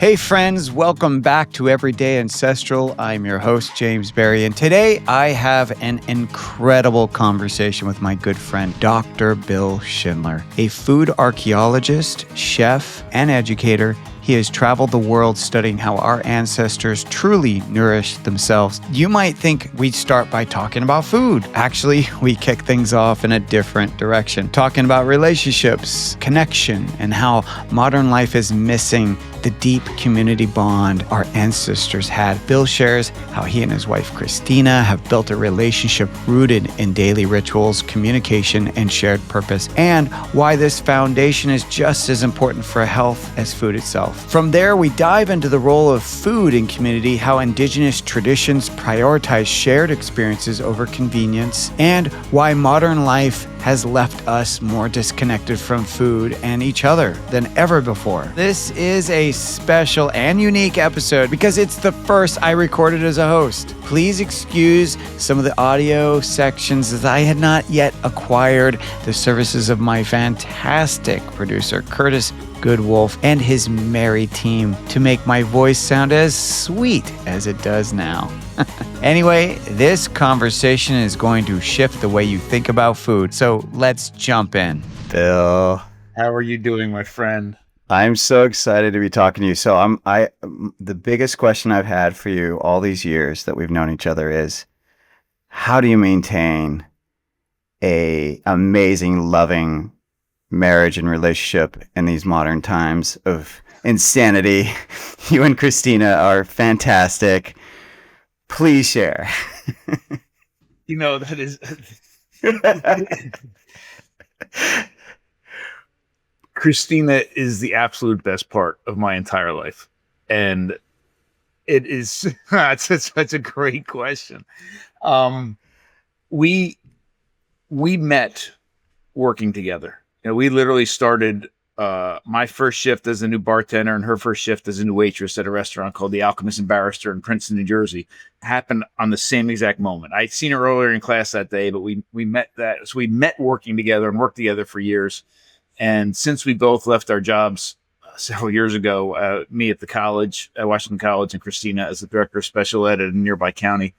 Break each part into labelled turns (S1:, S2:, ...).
S1: Hey friends, welcome back to Everyday Ancestral. I'm your host, James Berry, and today I have an incredible conversation with my good friend, Dr. Bill Schindler, a food archaeologist, chef, and educator. He has traveled the world studying how our ancestors truly nourished themselves. You might think we'd start by talking about food. Actually, we kick things off in a different direction, talking about relationships, connection, and how modern life is missing the deep community bond our ancestors had. Bill shares how he and his wife, Christina, have built a relationship rooted in daily rituals, communication, and shared purpose, and why this foundation is just as important for health as food itself. From there, we dive into the role of food in community, how indigenous traditions prioritize shared experiences over convenience, and why modern life has left us more disconnected from food and each other than ever before. This is a special and unique episode because it's the first I recorded as a host. Please excuse some of the audio sections as I had not yet acquired the services of my fantastic producer, Curtis Goodwolf, and his merry team to make my voice sound as sweet as it does now. Anyway, this conversation is going to shift the way you think about food, so let's jump in. Bill,
S2: how are you doing, my friend?
S1: I'm so excited to be talking to you. So the biggest question I've had for you all these years that we've known each other is, how do you maintain a amazing, loving marriage and relationship in these modern times of insanity? You and Christina are fantastic. Please share.
S2: You know, that is... Christina is the absolute best part of my entire life. And it is... it's such a great question. We met working together. You know, we literally started my first shift as a new bartender and her first shift as a new waitress at a restaurant called The Alchemist and Barrister in Princeton, New Jersey. Happened on the same exact moment. I'd seen her earlier in class that day, but we met so we met working together and worked together for years. And since we both left our jobs several years ago, me at the college, at Washington College, and Christina as the director of special ed at a nearby county,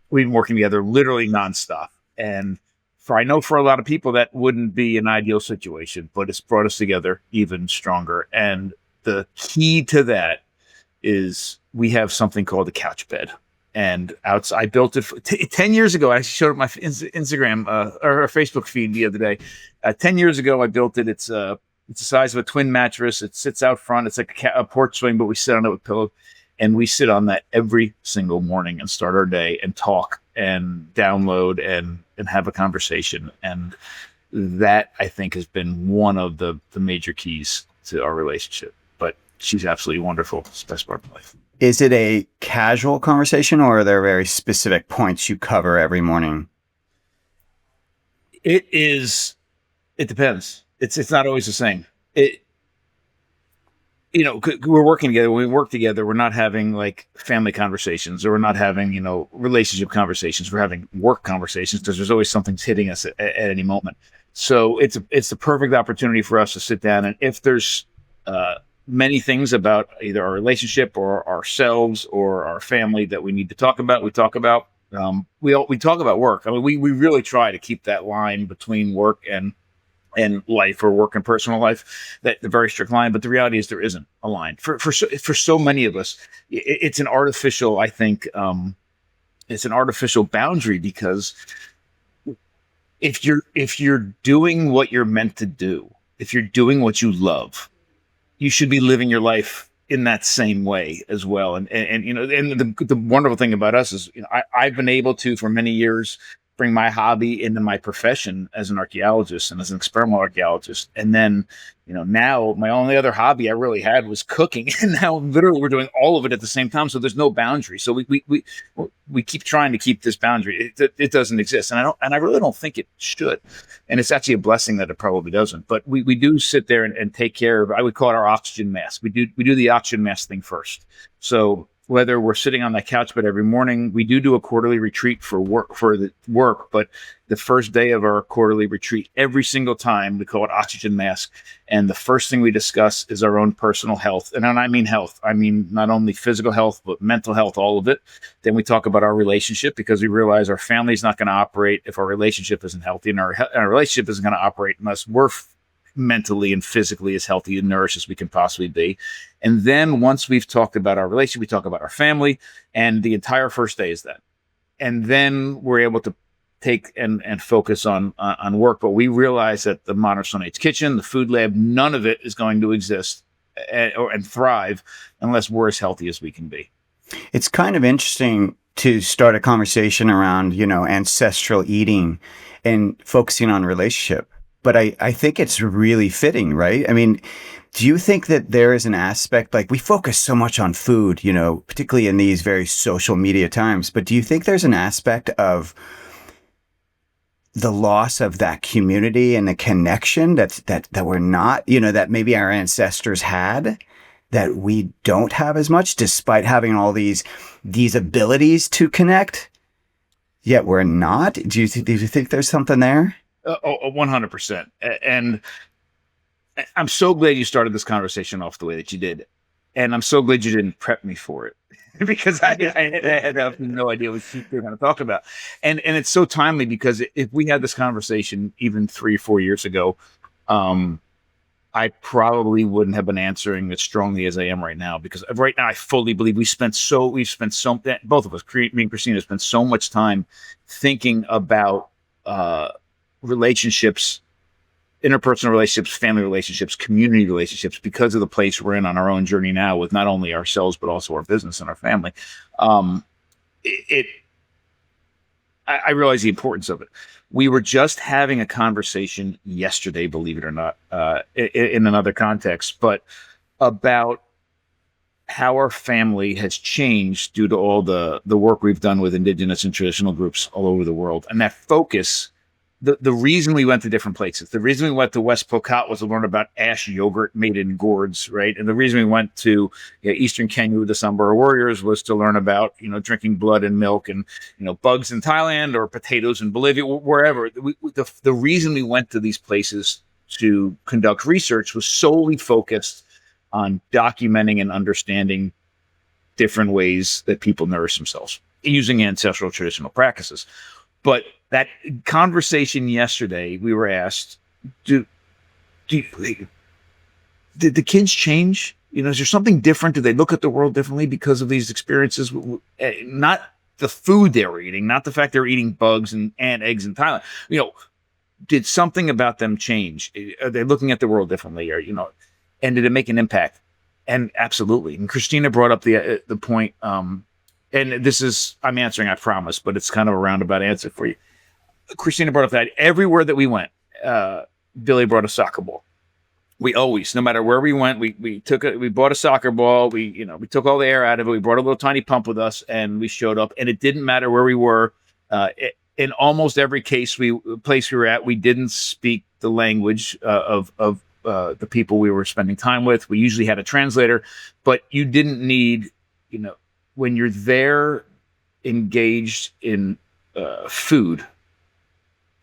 S2: we've been working together literally nonstop. And I know for a lot of people that wouldn't be an ideal situation, but it's brought us together even stronger. And the key to that is we have something called a couch bed. And I built it 10 years ago. I showed it my Instagram or Facebook feed the other day. 10 years ago, I built it. It's the size of a twin mattress. It sits out front. It's like a porch swing, but we sit on it with pillow. And we sit on that every single morning and start our day and talk and download and have a conversation. And that, I think, has been one of the major keys to our relationship. But she's absolutely wonderful. It's the best part of my life.
S1: Is it a casual conversation, or are there very specific points you cover every morning?
S2: It depends. It's not always the same. We're working together. When we work together, we're not having like family conversations, or we're not having, relationship conversations. We're having work conversations because there's always something hitting us at any moment. So it's the perfect opportunity for us to sit down. And if there's many things about either our relationship or ourselves or our family that we need to talk about, we talk about. We talk about work. I mean, we really try to keep that line between work and life, or work and personal life, that the very strict line. But the reality is there isn't a line for so many of us. It's an artificial, I think, it's an artificial boundary, because if you're doing what you're meant to do, if you're doing what you love, you should be living your life in that same way as well. And the wonderful thing about us is, I've been able to, for many years, bring my hobby into my profession as an archaeologist and as an experimental archaeologist. And then, now my only other hobby I really had was cooking. And now literally we're doing all of it at the same time. So there's no boundary. So we keep trying to keep this boundary. It doesn't exist. And I really don't think it should. And it's actually a blessing that it probably doesn't. But we do sit there and take care of, I would call it our oxygen mask. We do the oxygen mask thing first. So whether we're sitting on that couch, but every morning we do a quarterly retreat for the work. But the first day of our quarterly retreat, every single time, we call it Oxygen Mask. And the first thing we discuss is our own personal health. And when I mean health, I mean not only physical health, but mental health, all of it. Then we talk about our relationship, because we realize our family is not going to operate if our relationship isn't healthy, and our relationship isn't going to operate unless we're mentally and physically as healthy and nourished as we can possibly be. And then once we've talked about our relationship, we talk about our family, and the entire first day is that. And then we're able to take and focus on work. But we realize that the modern Stone Age kitchen, the food lab, none of it is going to exist and thrive unless we're as healthy as we can be.
S1: It's kind of interesting to start a conversation around, ancestral eating and focusing on relationship. But I think it's really fitting, right? I mean, do you think that there is an aspect, like we focus so much on food, particularly in these very social media times, but do you think there's an aspect of the loss of that community and the connection that we're not, that maybe our ancestors had, that we don't have as much, despite having all these abilities to connect, yet we're not? Do you think there's something there?
S2: 100%. And I'm so glad you started this conversation off the way that you did. And I'm so glad you didn't prep me for it, because I had no idea what you were going to talk about. And it's so timely, because if we had this conversation even 3 or 4 years ago, I probably wouldn't have been answering as strongly as I am right now, because right now I fully believe we've spent so both of us, me and Christina, spent so much time thinking about relationships, interpersonal relationships, family relationships, community relationships, because of the place we're in on our own journey now with not only ourselves, but also our business and our family. I realize the importance of it. We were just having a conversation yesterday, believe it or not, in another context, but about how our family has changed due to all the work we've done with indigenous and traditional groups all over the world. And that focus, the reason we went to different places, the reason we went to West Pokot was to learn about ash yogurt made in gourds, right? And the reason we went to Eastern Kenya with the Samburu warriors was to learn about, drinking blood and milk and, bugs in Thailand or potatoes in Bolivia, wherever. The reason we went to these places to conduct research was solely focused on documenting and understanding different ways that people nourish themselves using ancestral traditional practices. But that conversation yesterday, we were asked, did the kids change? Is there something different? Do they look at the world differently because of these experiences? Not the food they were eating, not the fact they were eating bugs and eggs in Thailand. Did something about them change? Are they looking at the world differently? Or, and did it make an impact? And absolutely. And Christina brought up the point, and this is, I'm answering, I promise, but it's kind of a roundabout answer for you. Christina brought up that everywhere that we went, Billy brought a soccer ball. We always, no matter where we went, we bought a soccer ball. We took all the air out of it. We brought a little tiny pump with us, and we showed up. And it didn't matter where we were. In almost every place we were at, we didn't speak the language of the people we were spending time with. We usually had a translator, but you didn't need, when you're there engaged in food,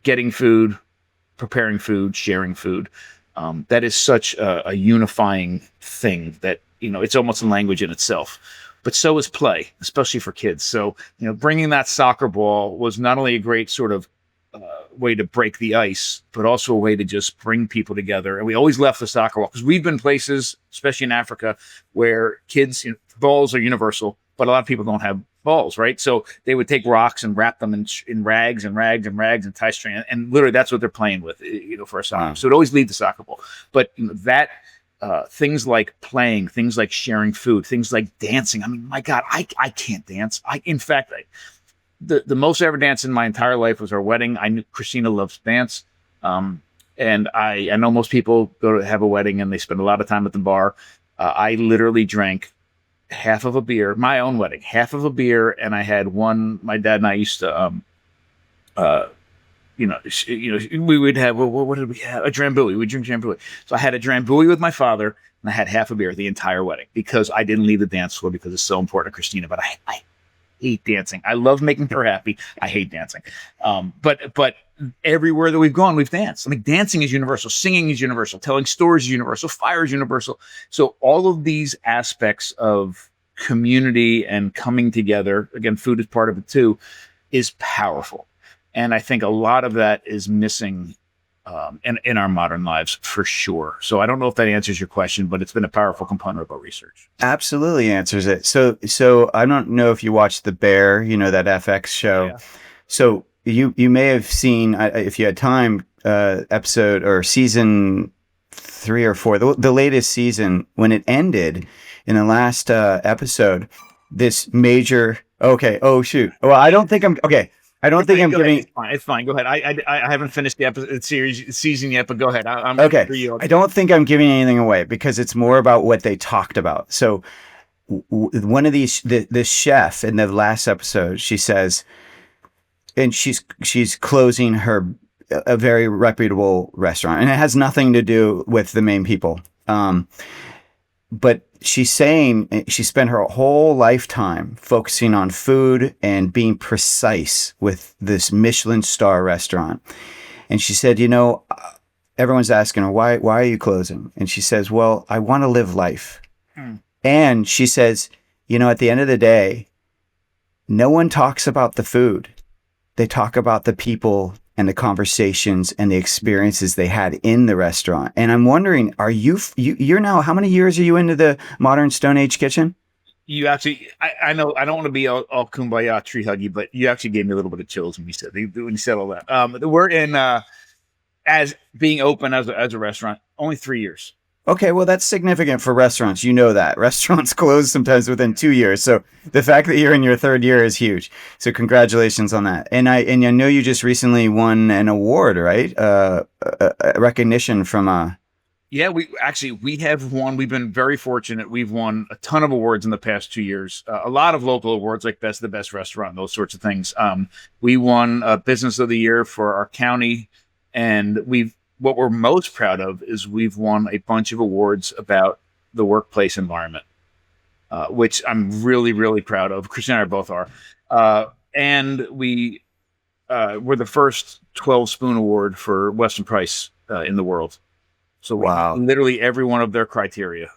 S2: getting food, preparing food, sharing food, that is such a unifying thing that, it's almost a language in itself. But so is play, especially for kids. So, bringing that soccer ball was not only a great sort of way to break the ice, but also a way to just bring people together. And we always left the soccer ball, because we've been places, especially in Africa, where kids, balls are universal, but a lot of people don't have balls, right? So they would take rocks and wrap them in rags and tie string, and literally that's what they're playing with, for a soccer. So it always leave the soccer ball. But that things like playing, things like sharing food, things like dancing. I mean, my God, I can't dance. In fact, the most I ever danced in my entire life was our wedding. I knew Christina loves dance. And I know most people go to have a wedding and they spend a lot of time at the bar. I literally drank half of a beer, my own wedding, half of a beer. And I had one, my dad and I used to we would have, well, what did we have? A drambuie. We drink drambuie. So I had a drambuie with my father, and I had half a beer the entire wedding because I didn't leave the dance floor because it's so important to Christina. But I hate dancing. I love making her happy. I hate dancing. But everywhere that we've gone, we've danced. I mean, dancing is universal. Singing is universal. Telling stories is universal. Fire is universal. So all of these aspects of community and coming together, again, food is part of it too, is powerful. And I think a lot of that is missing in our modern lives for sure. So I don't know if that answers your question, but it's been a powerful component of our research.
S1: Absolutely answers it. So I don't know if you watched The Bear, that FX show. Yeah. So you may have seen, if you had time, episode or season 3 or 4, the latest season, when it ended in the last episode, this major, okay. Oh shoot. Well, I don't think I'm okay. I don't think I'm giving.
S2: It's fine. Go ahead. I haven't finished the episode season yet, but go ahead. I'm
S1: okay.
S2: For you.
S1: I don't think I'm giving anything away because it's more about what they talked about. So one of these, the chef in the last episode, she says, and she's closing a very reputable restaurant, and it has nothing to do with the main people. But she's saying she spent her whole lifetime focusing on food and being precise with this Michelin star restaurant. And she said, everyone's asking her, why are you closing? And she says, well, I want to live life. And she says, at the end of the day, no one talks about the food. They talk about the people and the conversations and the experiences they had in the restaurant. And I'm wondering, you're now, how many years are you into the modern Stone Age kitchen?
S2: You actually, I know, I don't want to be all kumbaya tree huggy, but you actually gave me a little bit of chills when you said all that. We're in, as being open as a restaurant, only 3 years.
S1: Okay, well, that's significant for restaurants. You know that. Restaurants close sometimes within 2 years. So the fact that you're in your 3rd year is huge. So congratulations on that. And I know you just recently won an award, right? A recognition from
S2: Yeah, we have won. We've been very fortunate. We've won a ton of awards in the past 2 years. A lot of local awards like the best restaurant, those sorts of things. We won Business of the Year for our county, and what we're most proud of is we've won a bunch of awards about the workplace environment, which I'm really, really proud of. Christina and I both are. And we're the first 12-spoon award for Weston Price in the world. So wow. Literally every one of their criteria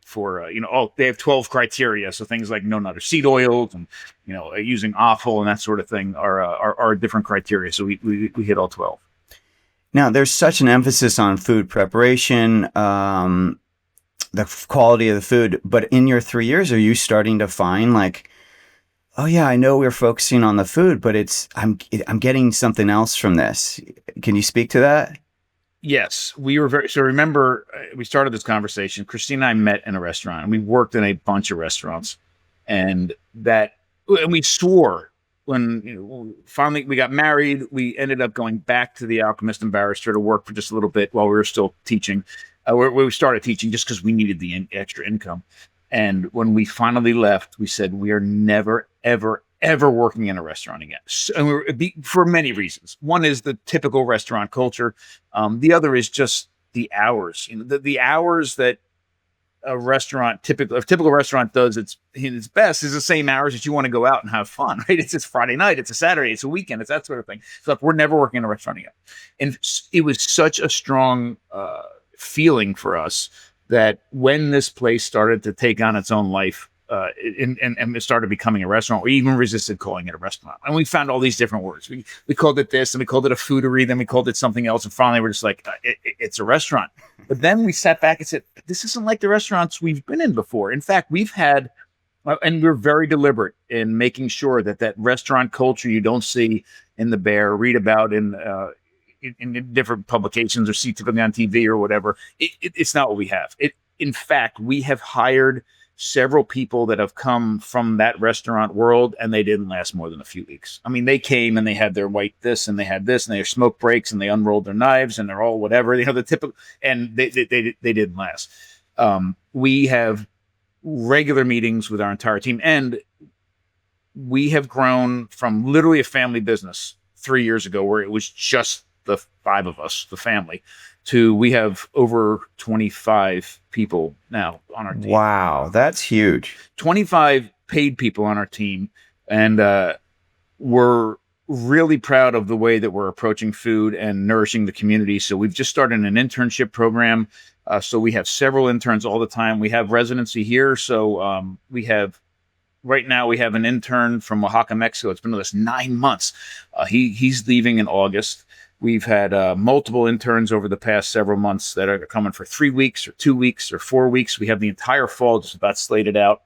S2: for, they have 12 criteria. So things like no nut or seed oils and, using offal and that sort of thing are different criteria. So we hit all 12.
S1: Now, there's such an emphasis on food preparation, the quality of the food. But in your 3 years, are you starting to find like, oh yeah, I know we're focusing on the food, but I'm getting something else from this. Can you speak to that?
S2: Yes, we were so remember we started this conversation. Christina and I met in a restaurant, and we worked in a bunch of restaurants, and we swore. When finally we got married, we ended up going back to the Alchemist and Barrister to work for just a little bit while we were still teaching. We started teaching just because we needed the extra income. And when we finally left, we said we are never, ever, ever working in a restaurant again. And for many reasons. One is the typical restaurant culture. The other is just the hours. The hours that a typical restaurant does its best is the same hours that you want to go out and have fun, right? It's Friday night, it's a Saturday, it's a weekend, it's that sort of thing. So we're never working in a restaurant again. And it was such a strong feeling for us that when this place started to take on its own life and it started becoming a restaurant, we even resisted calling it a restaurant. And we found all these different words. We called it this, and we called it a foodery, then we called it something else, and finally we're just like, it's a restaurant. But then we sat back and said, this isn't like the restaurants we've been in before. In fact, we've had, and we're very deliberate in making sure that restaurant culture you don't see in The Bear, read about in different publications or see typically on TV or whatever. It's not what we have. In fact, we have hired several people that have come from that restaurant world, and they didn't last more than a few weeks. I mean, they came and they had their white this and they had this and their smoke breaks and they unrolled their knives and they're all whatever, the typical, and they didn't last. We have regular meetings with our entire team, and we have grown from literally a family business 3 years ago where it was just the 5 of us, the family, to we have over 25 people now on our team.
S1: Wow, that's huge.
S2: 25 paid people on our team. And we're really proud of the way that we're approaching food and nourishing the community. So we've just started an internship program. So we have several interns all the time. We have residency here. So right now we have an intern from Oaxaca, Mexico. It's been with us 9 months. He's leaving in August. We've had multiple interns over the past several months that are coming for 3 weeks or 2 weeks or 4 weeks. We have the entire fall just about slated out.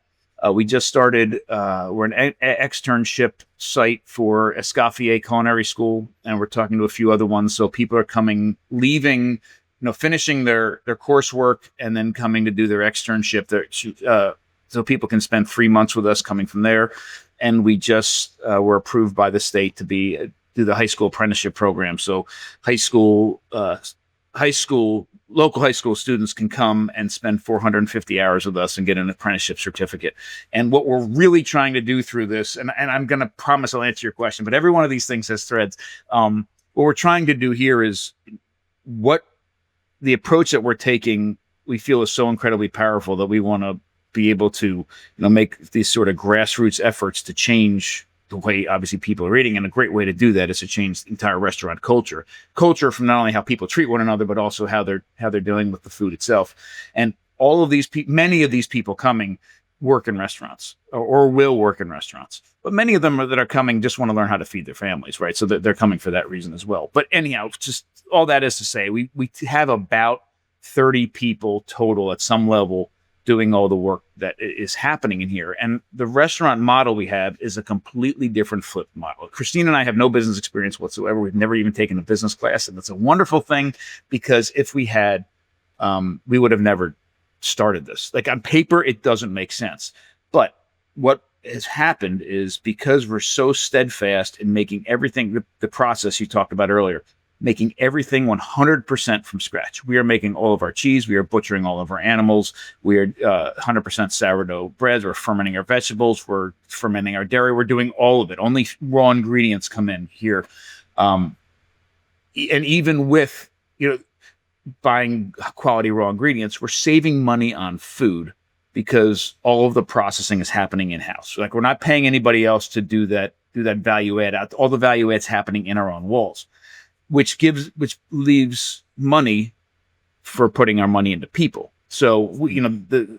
S2: We just started, we're an externship site for Escoffier Culinary School, and we're talking to a few other ones. So people are leaving, finishing their coursework and then coming to do their externship. So people can spend 3 months with us coming from there. And we just were approved by the state to do the high school apprenticeship program. So local high school students can come and spend 450 hours with us and get an apprenticeship certificate. And what we're really trying to do through this, and I'm going to promise I'll answer your question, but every one of these things has threads. What we're trying to do here is what the approach that we're taking, we feel is so incredibly powerful that we want to be able to, make these sort of grassroots efforts to change the way obviously people are eating. And a great way to do that is to change the entire restaurant culture from not only how people treat one another, but also how they're dealing with the food itself. And all of these many of these people coming work in restaurants or will work in restaurants, but many of them that are coming just want to learn how to feed their families, right? So they're coming for that reason as well. But anyhow, just all that is to say, we have about 30 people total at some level doing all the work that is happening in here. And the restaurant model we have is a completely different flip model. Christine and I have no business experience whatsoever. We've never even taken a business class. And it's a wonderful thing because if we had, we would have never started this. Like on paper, it doesn't make sense. But what has happened is because we're so steadfast in making everything, the process you talked about earlier, making everything 100% from scratch. We are making all of our cheese. We are butchering all of our animals. We are 100% sourdough breads. We're fermenting our vegetables. We're fermenting our dairy. We're doing all of it. Only raw ingredients come in here. And even with, buying quality raw ingredients, we're saving money on food because all of the processing is happening in-house. Like we're not paying anybody else to do that value add. All the value add's happening in our own walls. Which leaves money for putting our money into people. So,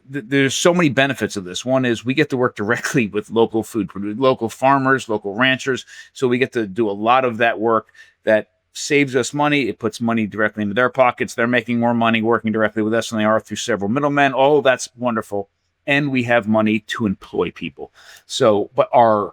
S2: there's so many benefits of this. One is we get to work directly with local food producers, local farmers, local ranchers. So we get to do a lot of that work that saves us money. It puts money directly into their pockets. They're making more money working directly with us than they are through several middlemen. All of that's wonderful. And we have money to employ people. So, but our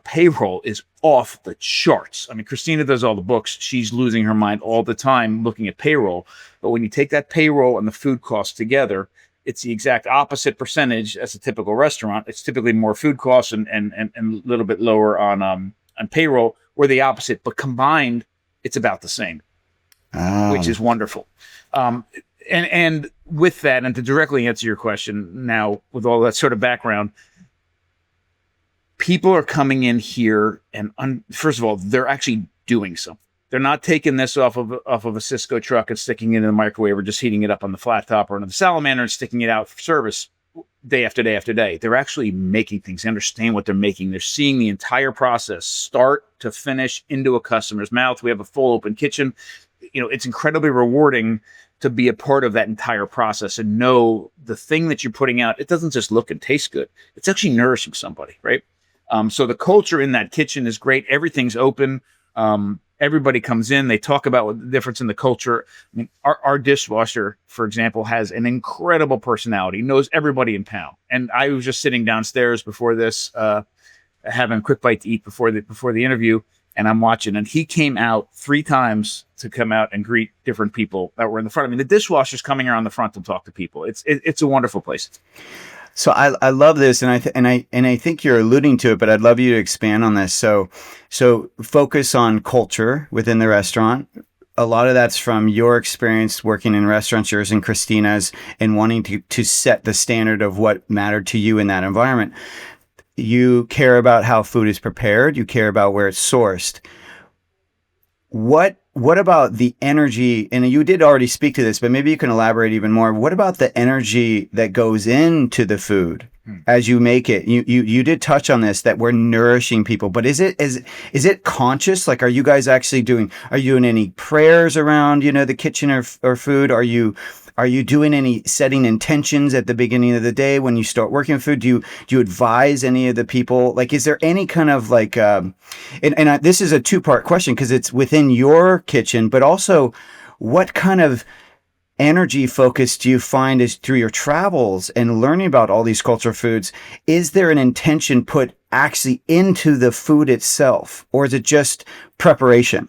S2: payroll is off the charts. I mean, Christina does all the books. She's losing her mind all the time looking at payroll. But when you take that payroll and the food costs together, it's the exact opposite percentage as a typical restaurant. It's typically more food costs and a little bit lower on payroll, or the opposite. But combined, it's about the same, which is wonderful. And with that, and to directly answer your question now, with all that sort of background, people are coming in here and first of all, they're actually doing something. They're not taking this off of a Cisco truck and sticking it in the microwave or just heating it up on the flat top or on the salamander and sticking it out for service day after day after day. They're actually making things. They understand what they're making. They're seeing the entire process start to finish into a customer's mouth. We have a full open kitchen. It's incredibly rewarding to be a part of that entire process and know the thing that you're putting out. It doesn't just look and taste good. It's actually nourishing somebody, right? So the culture in that kitchen is great. Everything's open. Everybody comes in. They talk about what the difference in the culture. I mean, our dishwasher, for example, has an incredible personality. Knows everybody in town. And I was just sitting downstairs before this, having a quick bite to eat before the interview, and I'm watching. And he came out 3 times to come out and greet different people that were in the front. I mean, the dishwasher's coming around the front to talk to people. It's a wonderful place.
S1: So I love this, and I think you're alluding to it, but I'd love you to expand on this. So focus on culture within the restaurant. A lot of that's from your experience working in restaurants, yours and Christina's, and wanting to set the standard of what mattered to you in that environment. You care about how food is prepared. You care about where it's sourced. What about the energy? And you did already speak to this, but maybe you can elaborate even more. What about the energy that goes into the food as you make it? You did touch on this, that we're nourishing people, but is it conscious? Like, are you guys actually are you doing any prayers around, the kitchen or food? Are you doing any setting intentions at the beginning of the day when you start working with food? Do you advise any of the people? Like, is there any kind of like, this is a two-part question because it's within your kitchen, but also what kind of energy focus do you find is through your travels and learning about all these cultural foods? Is there an intention put actually into the food itself, or is it just preparation?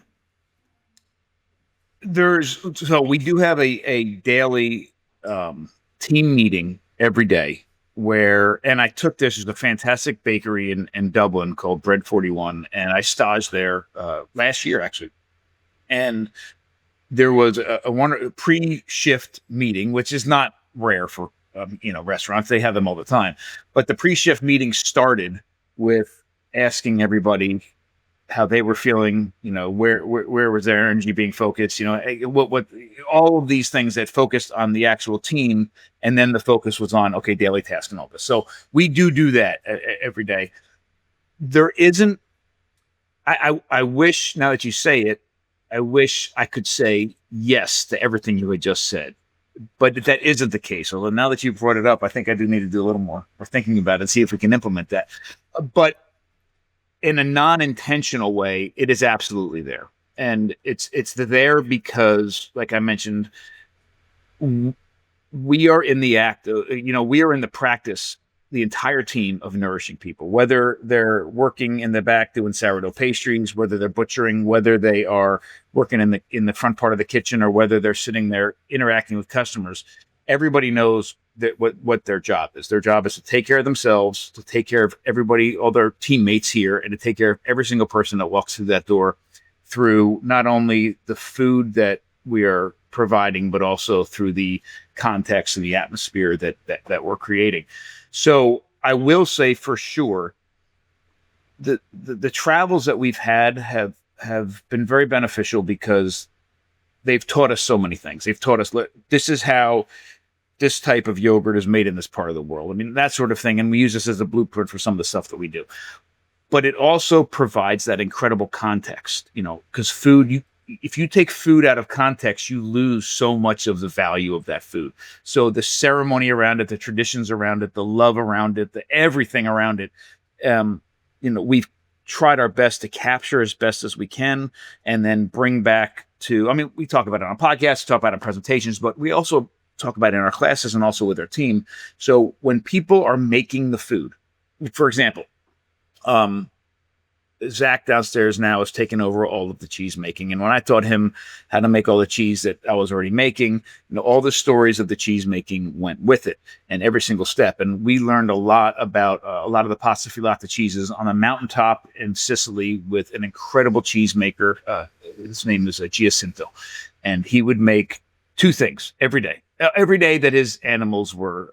S2: So we do have a daily team meeting every day and I took this as a fantastic bakery in Dublin called Bread 41, and I staged there last year actually. And there was a pre-shift meeting, which is not rare for restaurants. They have them all the time. But the pre-shift meeting started with asking everybody how they were feeling, where was their energy being focused, what all of these things that focused on the actual team, and then the focus was on daily task and all this. So we do that every day. There isn't. I wish, now that you say it, I wish I could say yes to everything you had just said, but that isn't the case. Although now that you've brought it up, I think I do need to do a little more thinking about it and see if we can implement that. But in a non-intentional way, it is absolutely there. And it's there because, like I mentioned, we are in the act of, we are in the practice, the entire team, of nourishing people, whether they're working in the back doing sourdough pastries, whether they're butchering, whether they are working in the front part of the kitchen, or whether they're sitting there interacting with customers. Everybody knows that what their job is. Their job is to take care of themselves, to take care of everybody, all their teammates here, and to take care of every single person that walks through that door, through not only the food that we are providing, but also through the context and the atmosphere that we're creating. So I will say for sure that the travels that we've had have been very beneficial because they've taught us so many things. They've taught us, this is how this type of yogurt is made in this part of the world. I mean, that sort of thing. And we use this as a blueprint for some of the stuff that we do. But it also provides that incredible context, because food, if you take food out of context, you lose so much of the value of that food. So the ceremony around it, the traditions around it, the love around it, the everything around it, we've tried our best to capture as best as we can, and then bring back to, we talk about it on podcasts, talk about it in presentations, but we also talk about it in our classes and also with our team. So when people are making the food, for example, Zach downstairs now has taken over all of the cheese making. And when I taught him how to make all the cheese that I was already making, all the stories of the cheese making went with it, and every single step. And we learned a lot about a lot of the pasta filata cheeses on a mountaintop in Sicily with an incredible cheese maker. His name is Giacinto. And he would make two things every day. Every day that his animals were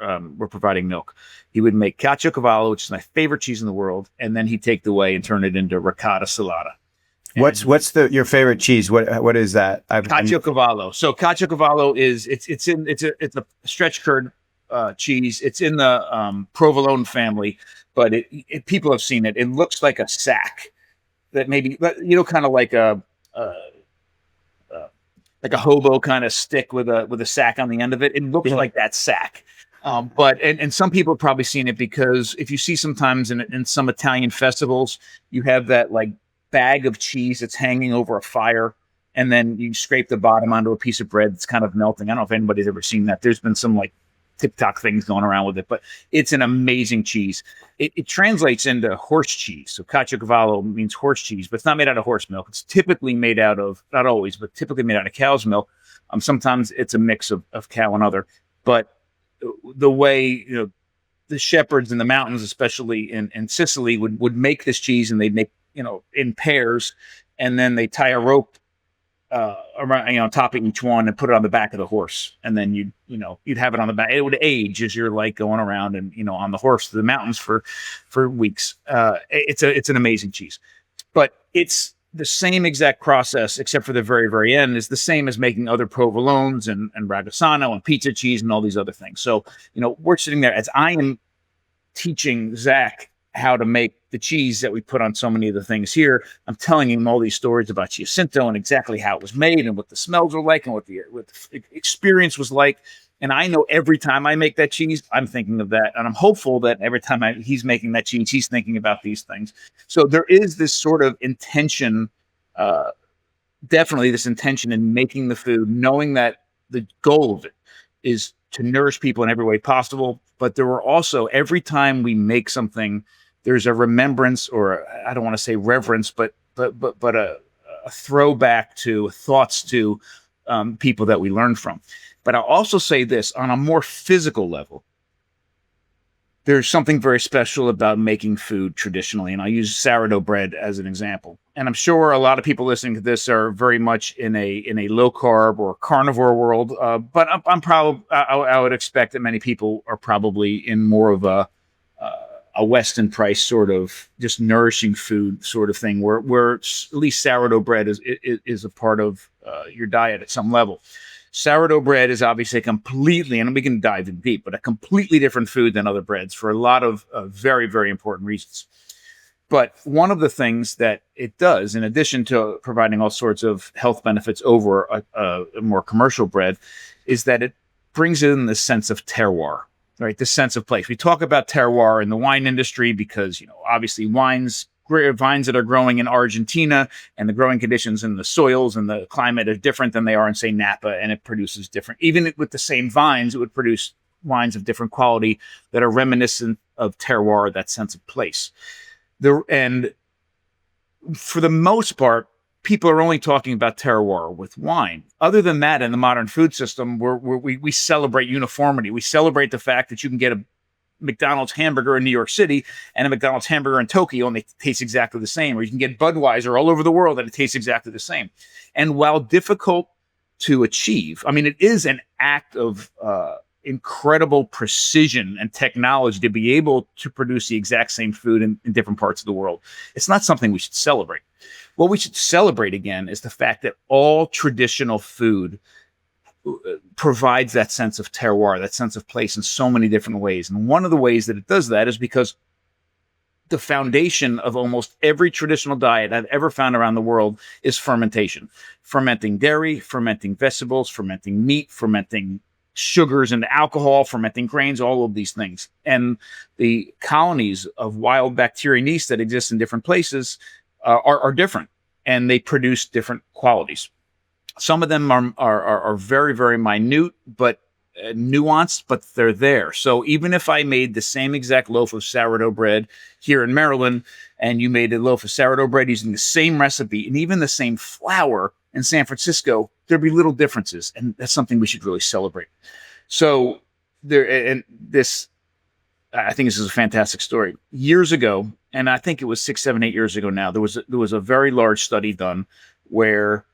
S2: providing milk, he would make Caciocavallo, which is my favorite cheese in the world, and then he'd take the whey and turn it into ricotta salata.
S1: What's your favorite cheese? What is that?
S2: Caciocavallo. So Caciocavallo is it's a stretch curd cheese. It's in the provolone family, but people have seen it. It looks like a sack that maybe kind of like a hobo kind of stick with a sack on the end of it. It looks like that sack. But some people have probably seen it because if you see sometimes in some Italian festivals, you have that like bag of cheese that's hanging over a fire, and then you scrape the bottom onto a piece of bread that's kind of melting. I don't know if anybody's ever seen that. There's been some like TikTok things going around with it, but it's an amazing cheese. It translates into horse cheese. So Caciocavallo means horse cheese, but it's not made out of horse milk. It's typically made out of, not always, but typically made out of cow's milk. Sometimes it's a mix of cow and other. But the way, the shepherds in the mountains, especially in Sicily, would make this cheese, and they'd make, in pairs, and then they tie a rope around, on top of each one, and put it on the back of the horse, and then you'd have it on the back. It would age as you're like going around and on the horse to the mountains for weeks. It's an amazing cheese, but the same exact process, except for the very, very end, is the same as making other provolones and ragusano and pizza cheese and all these other things. So, we're sitting there as I am teaching Zach how to make the cheese that we put on so many of the things here. I'm telling him all these stories about Giacinto and exactly how it was made and what the smells were like and what the experience was like. And I know every time I make that cheese, I'm thinking of that. And I'm hopeful that every time he's making that cheese, he's thinking about these things. So there is this sort of intention, definitely this intention in making the food, knowing that the goal of it is to nourish people in every way possible. But there were also, every time we make something, there's a remembrance, or I don't want to say reverence, but a throwback to thoughts to people that we learn from. But I'll also say this on a more physical level. There's something very special about making food traditionally, and I'll use sourdough bread as an example. And I'm sure a lot of people listening to this are very much in a low carb or carnivore world, but I would expect that many people are probably in more of a Weston price sort of just nourishing food sort of thing, where at least sourdough bread is a part of your diet at some level. Sourdough bread is obviously completely, and we can dive in deep, but a completely different food than other breads for a lot of very, very important reasons. But one of the things that it does, in addition to providing all sorts of health benefits over a more commercial bread, is that it brings in the sense of terroir, right? The sense of place. We talk about terroir in the wine industry because, obviously vines that are growing in Argentina and the growing conditions in the soils and the climate are different than they are in, say, Napa, and it produces different. Even with the same vines, it would produce wines of different quality that are reminiscent of terroir, that sense of place. And for the most part, people are only talking about terroir with wine. Other than that, in the modern food system, we celebrate uniformity. We celebrate the fact that you can get a McDonald's hamburger in New York City and a McDonald's hamburger in Tokyo, and they taste exactly the same. Or you can get Budweiser all over the world and it tastes exactly the same. And while difficult to achieve, I mean, it is an act of incredible precision and technology to be able to produce the exact same food in different parts of the world. It's not something we should celebrate. What we should celebrate, again, is the fact that all traditional food provides that sense of terroir, that sense of place in so many different ways. And one of the ways that it does that is because the foundation of almost every traditional diet I've ever found around the world is fermentation. Fermenting dairy, fermenting vegetables, fermenting meat, fermenting sugars and alcohol, fermenting grains, all of these things. And the colonies of wild bacteria and yeast that exist in different places are different, and they produce different qualities. Some of them are very, very minute, but nuanced, but they're there. So even if I made the same exact loaf of sourdough bread here in Maryland, and you made a loaf of sourdough bread using the same recipe and even the same flour in San Francisco, there'd be little differences. And that's something we should really celebrate. So I think this is a fantastic story. Years ago, and I think it was 6, 7, 8 years ago now, there was a very large study done where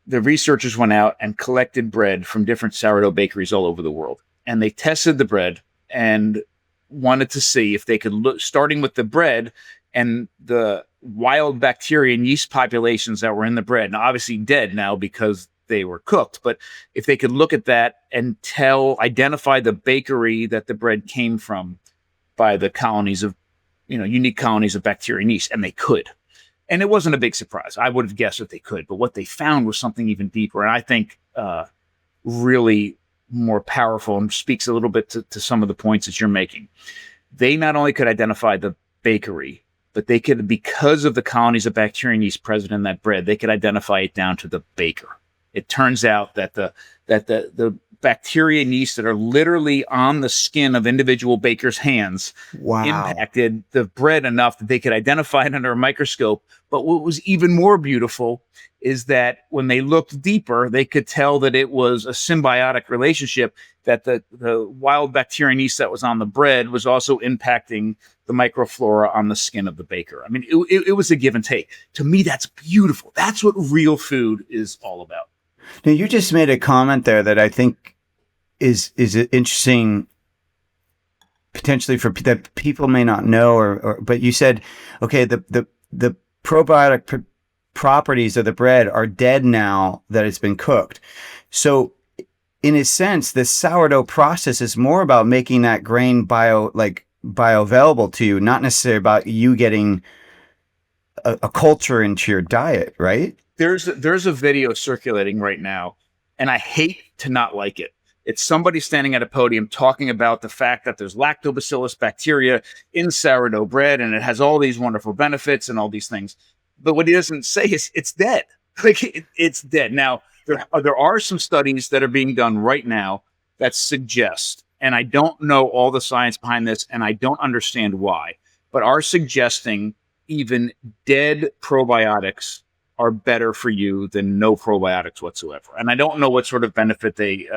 S2: the researchers went out and collected bread from different sourdough bakeries all over the world. And they tested the bread and wanted to see if they could look, starting with the bread and the wild bacteria and yeast populations that were in the bread, now obviously dead now because they were cooked, but if they could look at that and identify the bakery that the bread came from by the colonies of, unique colonies of bacteria and yeast, and they could. And it wasn't a big surprise. I would have guessed that they could, but what they found was something even deeper, and I think really more powerful, and speaks a little bit to some of the points that you're making. They not only could identify the bakery, but they could, because of the colonies of bacteria and yeast present in that bread, they could identify it down to the baker. It turns out that the bacteria and yeast that are literally on the skin of individual bakers' hands impacted the bread enough that they could identify it under a microscope. But what was even more beautiful is that when they looked deeper, they could tell that it was a symbiotic relationship, that the wild bacteria and yeast that was on the bread was also impacting the microflora on the skin of the baker. I mean, it was a give and take. To me, that's beautiful. That's what real food is all about.
S1: Now, you just made a comment there that I think is interesting, potentially that people may not know, but you said, okay, the properties of the bread are dead now that it's been cooked. So in a sense, the sourdough process is more about making that grain bioavailable to you, not necessarily about you getting a culture into your diet, right?
S2: There's a video circulating right now, and I hate to not like it. It's somebody standing at a podium talking about the fact that there's lactobacillus bacteria in sourdough bread, and it has all these wonderful benefits and all these things. But what he doesn't say is it's dead. Like it's dead. Now, there are some studies that are being done right now that suggest, and I don't know all the science behind this, and I don't understand why, but are suggesting even dead probiotics are better for you than no probiotics whatsoever. And I don't know what sort of benefit they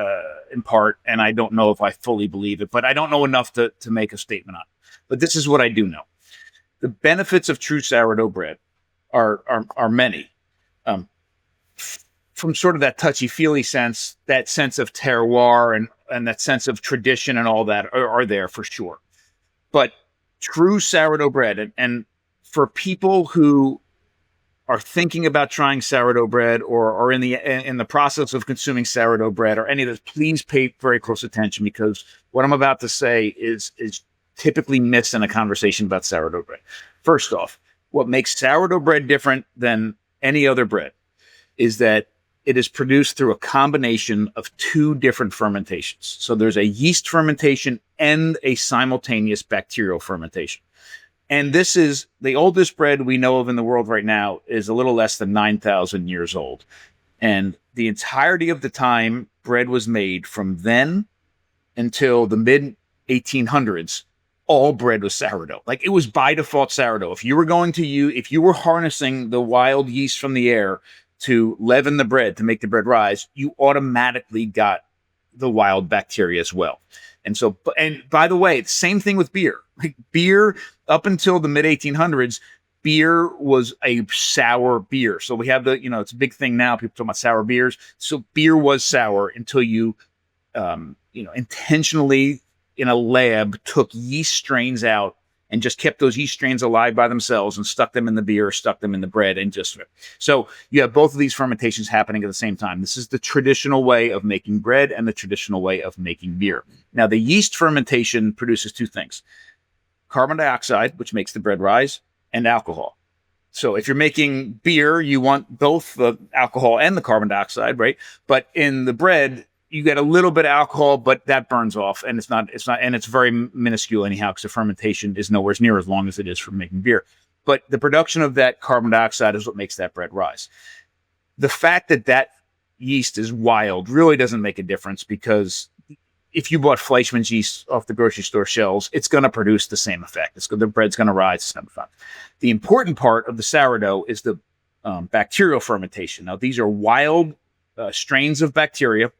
S2: impart, and I don't know if I fully believe it, but I don't know enough to make a statement on it. But this is what I do know. The benefits of true sourdough bread are many. From sort of that touchy-feely sense, that sense of terroir and that sense of tradition and all that are there for sure. But true sourdough bread, and for people who are thinking about trying sourdough bread or are in the process of consuming sourdough bread or any of this, please pay very close attention, because what I'm about to say is typically missed in a conversation about sourdough bread. First off, what makes sourdough bread different than any other bread is that it is produced through a combination of two different fermentations. So there's a yeast fermentation and a simultaneous bacterial fermentation. And this is the oldest bread we know of in the world right now is a little less than 9,000 years old. And the entirety of the time bread was made from then until the mid 1800s, all bread was sourdough. Like it was by default sourdough. If you were harnessing the wild yeast from the air to leaven the bread, to make the bread rise, you automatically got the wild bacteria as well. And so, and by the way, same thing with beer. Like beer, up until the mid 1800s, beer was a sour beer. So we have it's a big thing now. People talk about sour beers. So beer was sour until you, intentionally in a lab took yeast strains out and just kept those yeast strains alive by themselves and stuck them in the beer, stuck them in the bread, and so you have both of these fermentations happening at the same time. This is the traditional way of making bread and the traditional way of making beer. Now, the yeast fermentation produces two things: carbon dioxide, which makes the bread rise, and alcohol. So if you're making beer, you want both the alcohol and the carbon dioxide, right? But in the bread, you get a little bit of alcohol, but that burns off, and it's not, and it's very minuscule anyhow, because the fermentation is nowhere near as long as it is for making beer. But the production of that carbon dioxide is what makes that bread rise. The fact that yeast is wild really doesn't make a difference, because if you bought Fleischmann's yeast off the grocery store shelves, it's going to produce the same effect. The bread's going to rise. The important part of the sourdough is the bacterial fermentation. Now, these are wild strains of bacteria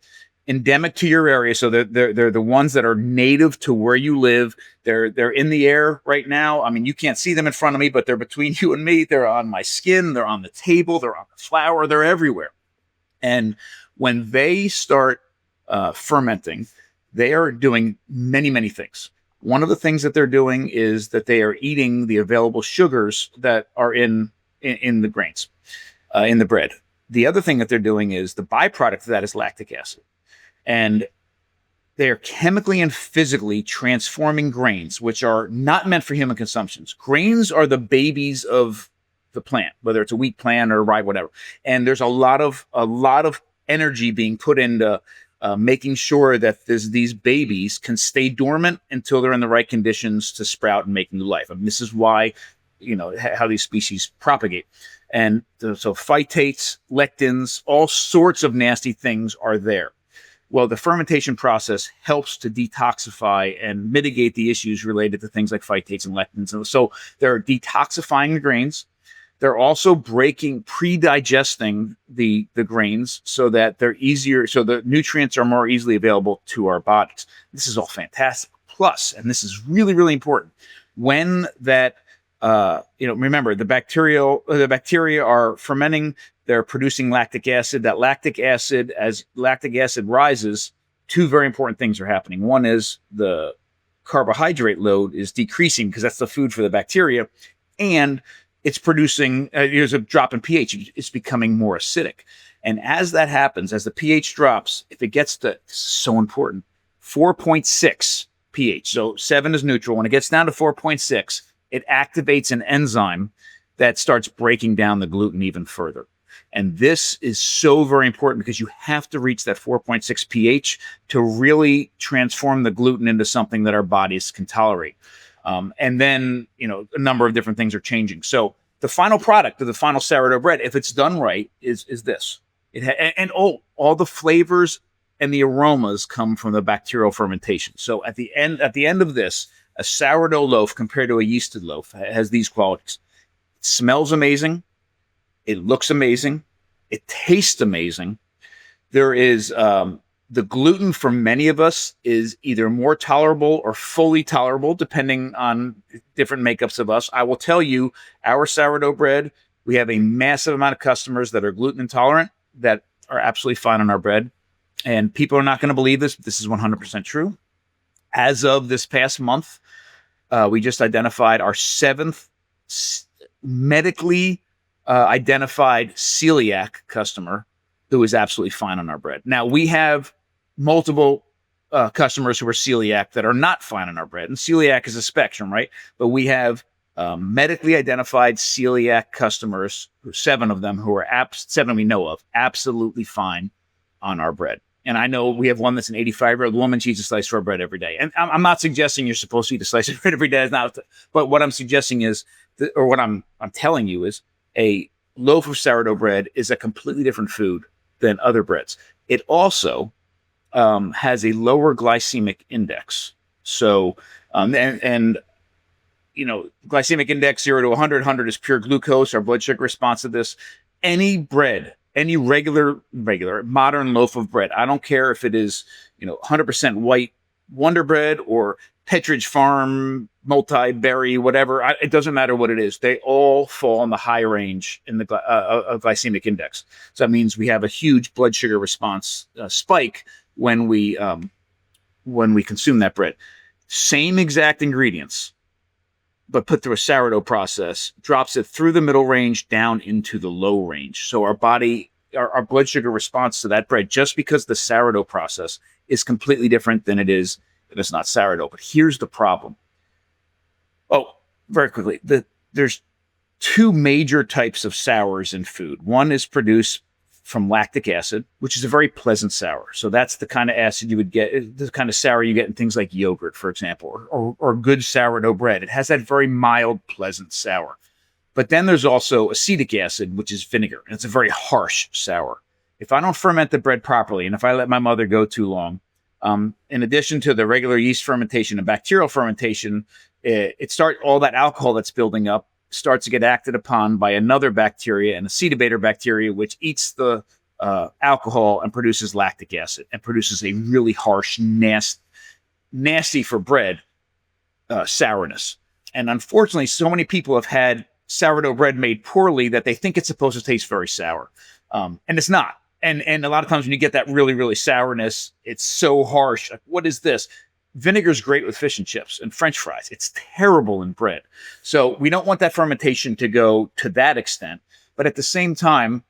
S2: endemic to your area. So they're the ones that are native to where you live. They're in the air right now. I mean, you can't see them in front of me, but they're between you and me. They're on my skin. They're on the table. They're on the flour. They're everywhere. And when they start fermenting, they are doing many, many things. One of the things that they're doing is that they are eating the available sugars that are in the grains, in the bread. The other thing that they're doing is the byproduct of that is lactic acid. And they're chemically and physically transforming grains, which are not meant for human consumption. Grains are the babies of the plant, whether it's a wheat plant or rye, whatever. And there's a lot of energy being put into making sure that these babies can stay dormant until they're in the right conditions to sprout and make new life. I mean, this is why, how these species propagate. And so phytates, lectins, all sorts of nasty things are there. Well, the fermentation process helps to detoxify and mitigate the issues related to things like phytates and lectins. And so they're detoxifying the grains. They're also pre-digesting the grains so that they're easier, so the nutrients are more easily available to our bodies. This is all fantastic. Plus, and this is really, really important, when that remember the bacteria are fermenting, they're producing lactic acid. That lactic acid, as lactic acid rises, two very important things are happening. One is the carbohydrate load is decreasing because that's the food for the bacteria, and it's producing, there's a drop in pH. It's becoming more acidic. And as that happens, as the pH drops, if it gets to, so important, 4.6 pH, so 7 is neutral. When it gets down to 4.6, it activates an enzyme that starts breaking down the gluten even further. And this is so very important because you have to reach that 4.6 pH to really transform the gluten into something that our bodies can tolerate. And then, a number of different things are changing. So the final product of the final sourdough bread, if it's done right, is this. All the flavors and the aromas come from the bacterial fermentation. So at the end of this, a sourdough loaf compared to a yeasted loaf has these qualities. It smells amazing. It looks amazing. It tastes amazing. There is the gluten for many of us is either more tolerable or fully tolerable, depending on different makeups of us. I will tell you, our sourdough bread, we have a massive amount of customers that are gluten intolerant that are absolutely fine on our bread. And people are not going to believe this, but this is 100% true. As of this past month, we just identified our 7th medically identified celiac customer who is absolutely fine on our bread. Now, we have multiple customers who are celiac that are not fine on our bread. And celiac is a spectrum, right? But we have medically identified celiac customers, 7 of them who are 7 we know of, absolutely fine on our bread. And I know we have one that's an 85-year-old woman. She eats a slice of our bread every day. And I'm not suggesting you're supposed to eat a slice of bread every day. But what I'm suggesting is, or what I'm telling you is, a loaf of sourdough bread is a completely different food than other breads. It also has a lower glycemic index. So, glycemic index 0 to 100. 100 is pure glucose, our blood sugar response to this. Any bread, any regular modern loaf of bread, I don't care if it is 100% white Wonder Bread or Petridge Farm multi-berry, whatever. It doesn't matter what it is. They all fall in the high range in the glycemic index. So that means we have a huge blood sugar response spike when we consume that bread. Same exact ingredients, but put through a sourdough process, drops it through the middle range down into the low range. So our body, our blood sugar response to that bread, just because the sourdough process is completely different than it is if it's not sourdough. But here's the problem. Oh, very quickly. There's 2 major types of sours in food. One is produced from lactic acid, which is a very pleasant sour. So that's the kind of acid you would get, the kind of sour you get in things like yogurt, for example, or good sourdough bread. It has that very mild, pleasant sour. But then there's also acetic acid, which is vinegar, and it's a very harsh sour. If I don't ferment the bread properly, and if I let my mother go too long, in addition to the regular yeast fermentation and bacterial fermentation, all that alcohol that's building up starts to get acted upon by another bacteria, an acetobator bacteria, which eats the alcohol and produces lactic acid and produces a really harsh, nasty for bread sourness. And unfortunately, so many people have had sourdough bread made poorly that they think it's supposed to taste very sour. And it's not. And a lot of times when you get that really, really sourness, it's so harsh. Like, what is this? Vinegar is great with fish and chips and French fries. It's terrible in bread. So we don't want that fermentation to go to that extent. But at the same time,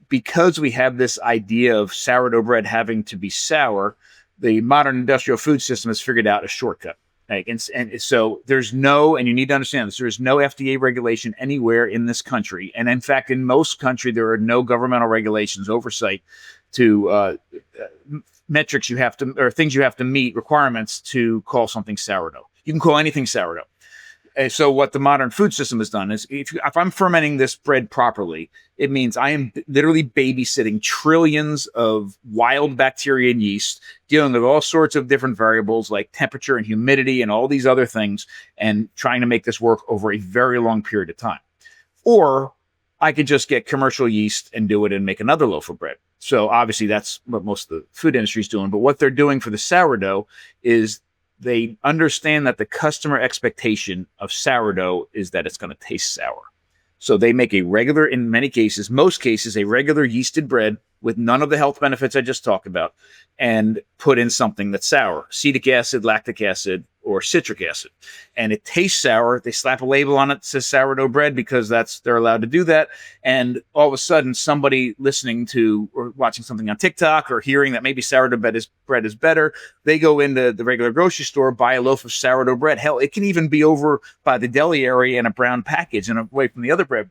S2: because we have this idea of sourdough bread having to be sour, the modern industrial food system has figured out a shortcut. And so there's and you need to understand this, there is no FDA regulation anywhere in this country. And in fact, in most countries, there are no governmental regulations, oversight to metrics you have to, or things you have to meet, requirements to call something sourdough. You can call anything sourdough. And so what the modern food system has done is, if I'm fermenting this bread properly, it means I am literally babysitting trillions of wild bacteria and yeast, dealing with all sorts of different variables like temperature and humidity and all these other things, and trying to make this work over a very long period of time. Or I could just get commercial yeast and do it and make another loaf of bread. So obviously that's what most of the food industry is doing. But what they're doing for the sourdough is they understand that the customer expectation of sourdough is that it's going to taste sour. So they make in many cases, most cases, a regular yeasted bread with none of the health benefits I just talked about, and put in something that's sour, acetic acid, lactic acid, or citric acid, and it tastes sour. They slap a label on it that says sourdough bread because they're allowed to do that. And all of a sudden, somebody listening to or watching something on TikTok or hearing that maybe sourdough bread is better, they go into the regular grocery store, buy a loaf of sourdough bread. Hell, it can even be over by the deli area in a brown package and away from the other bread.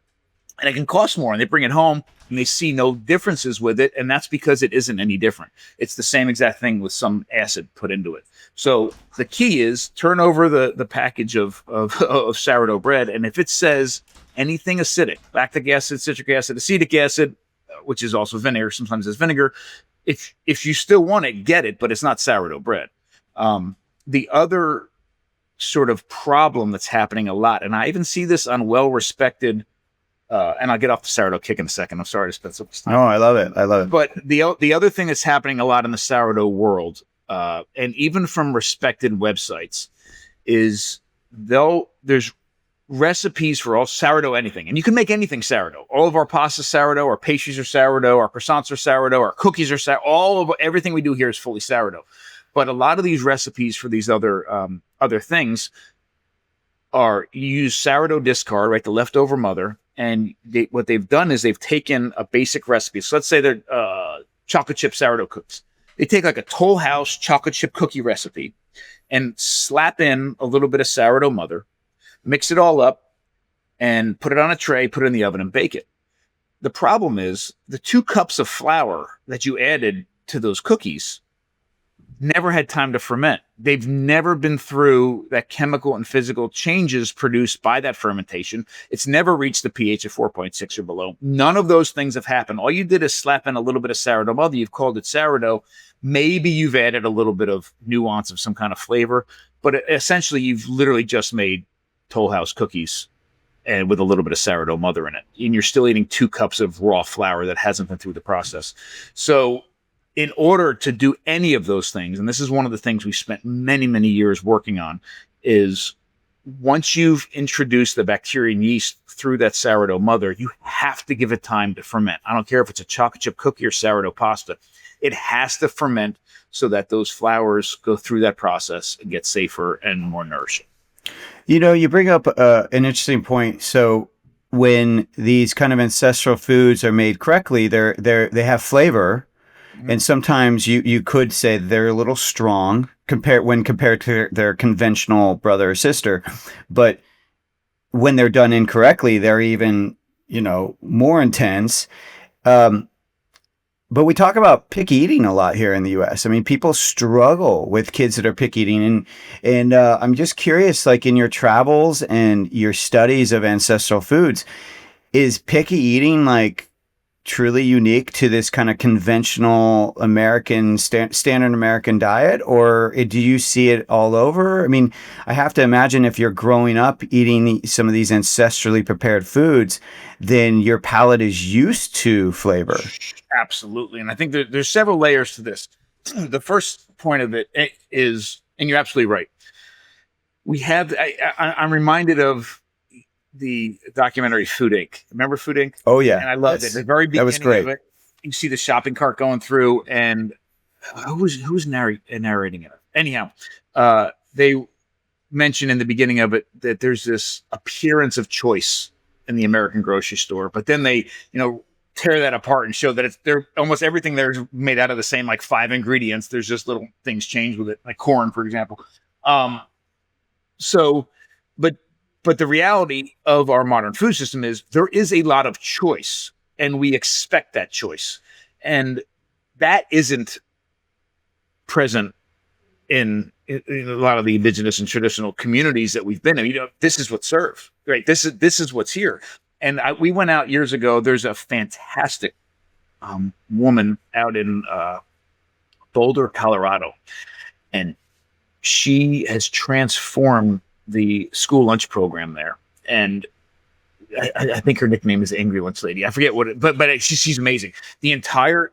S2: And it can cost more, and they bring it home and they see no differences with it. And that's because it isn't any different. It's the same exact thing with some acid put into it. So the key is turn over the package of sourdough bread. And if it says anything acidic, lactic acid, citric acid, acetic acid, which is also vinegar, sometimes it's vinegar, if you still want it, get it, but it's not sourdough bread. The other sort of problem that's happening a lot, and I even see this on well-respected and I'll get off the sourdough kick in a second. I'm sorry to spend so much time.
S1: No, I love it.
S2: But the other thing that's happening a lot in the sourdough world, and even from respected websites, is there's recipes for all sourdough anything. And you can make anything sourdough. All of our pasta sourdough, our pastries are sourdough, our croissants are sourdough, our cookies are sourdough. Everything we do here is fully sourdough. But a lot of these recipes for these other things are you use sourdough discard, right, the leftover mother. And what they've done is they've taken a basic recipe. So let's say they're chocolate chip sourdough cookies. They take like a Toll House chocolate chip cookie recipe and slap in a little bit of sourdough mother, mix it all up, and put it on a tray, put it in the oven, and bake it. The problem is the 2 cups of flour that you added to those cookies never had time to ferment. They've never been through that chemical and physical changes produced by that fermentation. It's never reached the pH of 4.6 or below. None of those things have happened. All you did is slap in a little bit of sourdough mother. You've called it sourdough. Maybe you've added a little bit of nuance of some kind of flavor, but essentially you've literally just made Toll House cookies and with a little bit of sourdough mother in it. And you're still eating 2 cups of raw flour that hasn't been through the process. So in order to do any of those things, and this is one of the things we spent many, many years working on, is once you've introduced the bacteria and yeast through that sourdough mother, you have to give it time to ferment. I don't care if it's a chocolate chip cookie or sourdough pasta. It has to ferment so that those flours go through that process and get safer and more nourishing.
S1: You know, you bring up an interesting point. So when these kind of ancestral foods are made correctly, they have flavor. And sometimes you could say they're a little strong compared to their conventional brother or sister. But when they're done incorrectly, they're even, more intense. But we talk about picky eating a lot here in the U.S. I mean, people struggle with kids that are picky eating. And I'm just curious, like in your travels and your studies of ancestral foods, is picky eating like truly unique to this kind of conventional American standard American diet, or do you see it all over? I mean, I have to imagine if you're growing up eating some of these ancestrally prepared foods, then your palate is used to flavor.
S2: Absolutely. And I think there's several layers to this. The first point of it is, and you're absolutely right. I'm reminded of the documentary Food Inc. Remember Food Inc?
S1: Oh yeah,
S2: and I loved it. The very beginning
S1: that was great.
S2: Of it, you see the shopping cart going through, and who's narrating it? Anyhow, they mention in the beginning of it that there's this appearance of choice in the American grocery store, but then they tear that apart and show that they're almost everything there's made out of the same like 5 ingredients. There's just little things changed with it, like corn, for example. But the reality of our modern food system is there is a lot of choice, and we expect that choice. And that isn't present in a lot of the indigenous and traditional communities that we've been in. This is what's served, right? This is what's here. And we went out years ago. There's a fantastic woman out in Boulder, Colorado, and she has transformed the school lunch program there. And I think her nickname is Angry Lunch Lady. I forget what but she's amazing. The entire,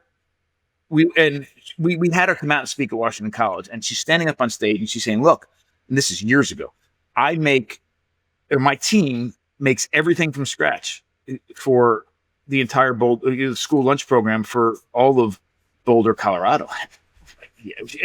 S2: we had her come out and speak at Washington College, and she's standing up on stage and she's saying, look, and this is years ago, my team makes everything from scratch for the entire school lunch program for all of Boulder, Colorado.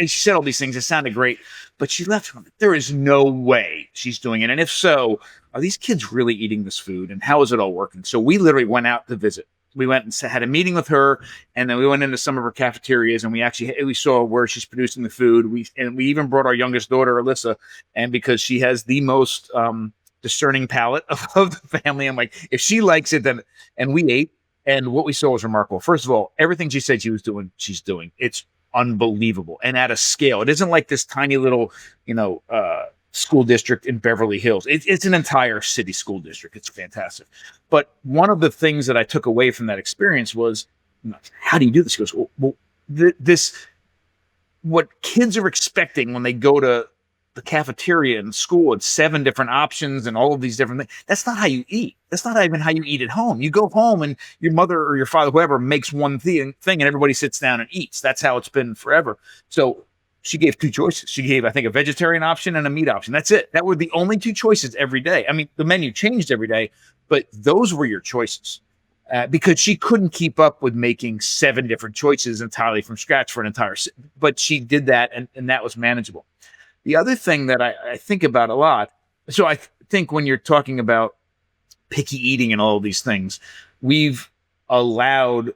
S2: And she said all these things. It sounded great. but she left. There is no way she's doing it. And if so, are these kids really eating this food? And how is it all working? So we literally went out to visit. We went and had a meeting with her, and then we went into some of her cafeterias, and we saw where she's producing the food. We even brought our youngest daughter, Alyssa, and because she has the most discerning palate of the family, I'm like, if she likes it, then. And we ate, and what we saw was remarkable. First of all, everything she said she was doing, she's doing. It's unbelievable, and at a scale. It isn't like this tiny little, school district in Beverly Hills. It's an entire city school district. It's fantastic. But one of the things that I took away from that experience was, how do you do this? She goes, well, what kids are expecting when they go to the cafeteria in school, it's 7 different options and all of these different things. That's not how you eat. That's not even how you eat at home. You go home and your mother or your father, whoever, makes one thing and everybody sits down and eats. That's how it's been forever. So she gave 2 choices. She gave, I think, a vegetarian option and a meat option. That's it. That were the only 2 choices every day. I mean, the menu changed every day, but those were your choices. Because she couldn't keep up with making 7 different choices entirely from scratch for an entire, but she did that, and that was manageable. The other thing that I think about a lot, so I think when you're talking about picky eating and all of these things, we've allowed